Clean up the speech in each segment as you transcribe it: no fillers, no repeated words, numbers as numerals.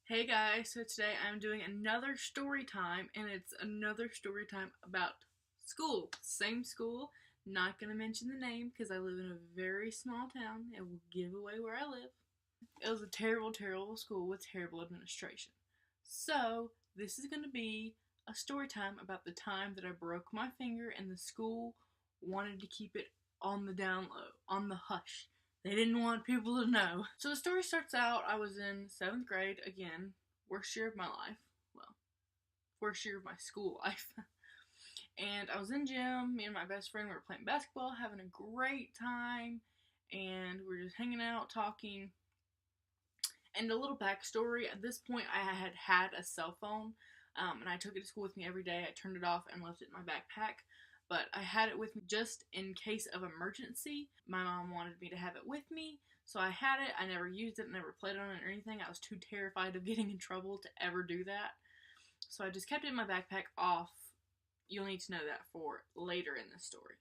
Hey guys, so today I'm doing another story time, and it's another story time about school. Same school, not gonna mention the name because I live in a very small town and will give away where I live. It was a terrible, terrible school with terrible administration. So, this is gonna be a story time about the time that I broke my finger and the school wanted to keep it on the down low, on the hush. They didn't want people to know. So the story starts out, I was in 7th grade, again, worst year of my life. Well, worst year of my school life. And I was in gym, me and my best friend, we were playing basketball, having a great time, and we were just hanging out, talking. And a little backstory, at this point I had a cell phone, and I took it to school with me every day. I turned it off and left it in my backpack. But I had it with me just in case of emergency. My mom wanted me to have it with me, so I had it. I never used it, never played on it or anything. I was too terrified of getting in trouble to ever do that. So I just kept it in my backpack off. You'll need to know that for later in this story.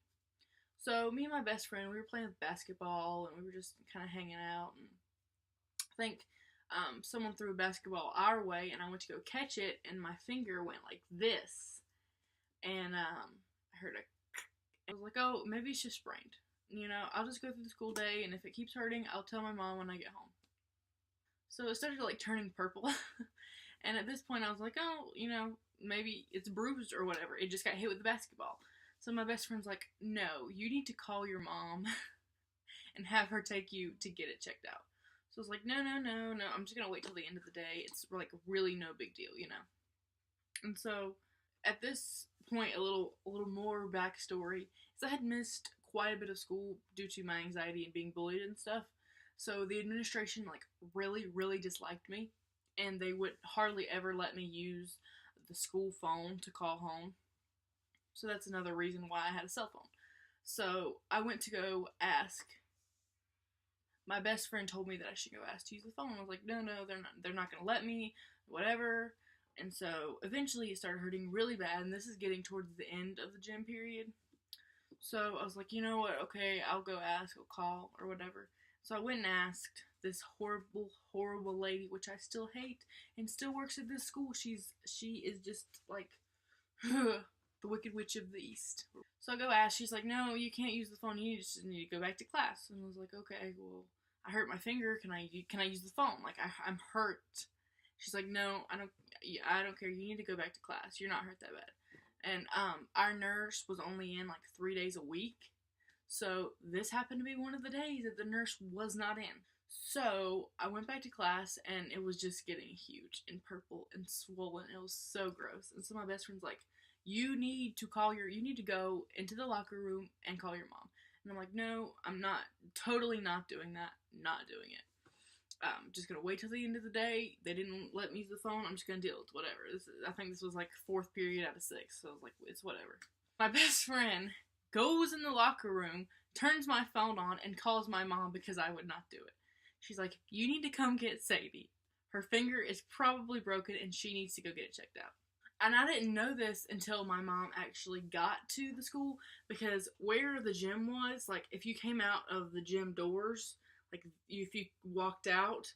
So me and my best friend, we were playing basketball, and we were just kind of hanging out. And I think someone threw a basketball our way, and I went to go catch it, and my finger went like this. And I heard I was like, oh, maybe it's just sprained. I'll just go through the school day, and if it keeps hurting, I'll tell my mom when I get home. So it started like turning purple. And at this point I was like, oh, maybe it's bruised or whatever. It just got hit with the basketball. So my best friend's like, no, you need to call your mom and have her take you to get it checked out. So I was like, no, I'm just gonna wait till the end of the day. It's like really no big deal. And so at this point, a little more backstory is I had missed quite a bit of school due to my anxiety and being bullied and stuff. So the administration really disliked me, and they would hardly ever let me use the school phone to call home. So that's another reason why I had a cell phone. So I went to go ask. My best friend told me that I should go ask to use the phone. I was like, no, they're not gonna let me, whatever. And so eventually it started hurting really bad, and this is getting towards the end of the gym period. So I was like, you know what, okay, I'll go ask, I'll call, or whatever. So I went and asked this horrible lady, which I still hate, and still works at this school. She is just like the Wicked Witch of the East. So I go ask, she's like, no, you can't use the phone, you just need to go back to class. And I was like, okay, well, I hurt my finger, can I use the phone? Like, I'm hurt. She's like, no, I don't care, you need to go back to class, you're not hurt that bad. And our nurse was only in like 3 days a week. So this happened to be one of the days that the nurse was not in. So I went back to class, and it was just getting huge and purple and swollen. It was so gross. And so my best friend's like, you need to go into the locker room and call your mom. And I'm like, no, I'm not, totally not doing that, not doing it. I'm just gonna wait till the end of the day. They didn't let me use the phone. I'm just gonna deal with whatever. I think this was like 4th period out of 6, so I was like, it's whatever. My best friend goes in the locker room, turns my phone on, and calls my mom because I would not do it. She's like, you need to come get Sadie. Her finger is probably broken, and she needs to go get it checked out. And I didn't know this until my mom actually got to the school, because where the gym was, like, if you came out of the gym doors, like, if you walked out,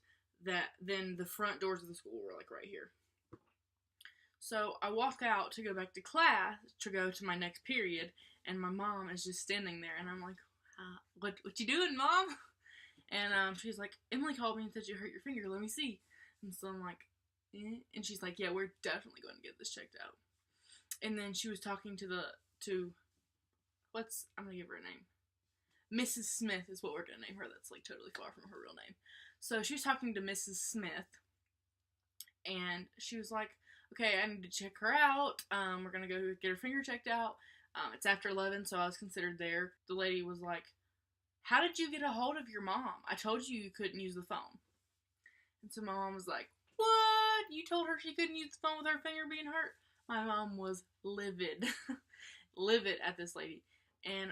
then the front doors of the school were, like, right here. So I walk out to go back to class, to go to my next period, and my mom is just standing there, and I'm like, what you doing, Mom? And she's like, Emily called me and said you hurt your finger, let me see. And so I'm like, eh? And she's like, yeah, we're definitely going to get this checked out. And then she was talking I'm going to give her a name. Mrs. Smith is what we're going to name her. That's like totally far from her real name. So she was talking to Mrs. Smith, and she was like, okay, I need to check her out. We're going to go get her finger checked out. It's after 11, so I was considered there. The lady was like, how did you get a hold of your mom? I told you couldn't use the phone. And so my mom was like, what? You told her she couldn't use the phone with her finger being hurt? My mom was livid. Livid at this lady. And,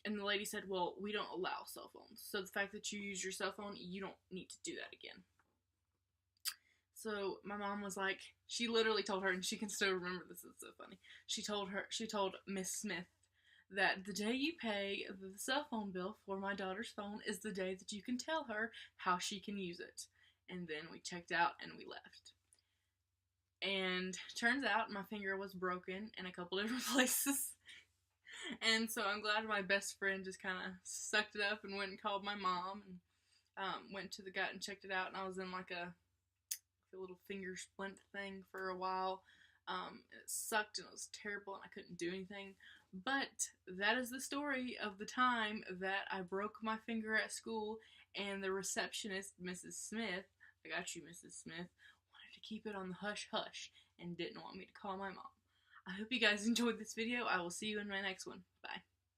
the lady said, well, we don't allow cell phones. So the fact that you use your cell phone, you don't need to do that again. So my mom was like, she literally told her, and she can still remember this, it's so funny. She told Miss Smith that the day you pay the cell phone bill for my daughter's phone is the day that you can tell her how she can use it. and then we checked out and we left. And turns out my finger was broken in a couple different places. And so I'm glad my best friend just kind of sucked it up and went and called my mom and went to the gut and checked it out. And I was in like a little finger splint thing for a while. It sucked and it was terrible and I couldn't do anything. But that is the story of the time that I broke my finger at school, and the receptionist, Mrs. Smith, I got you, Mrs. Smith, wanted to keep it on the hush-hush and didn't want me to call my mom. I hope you guys enjoyed this video. I will see you in my next one. Bye.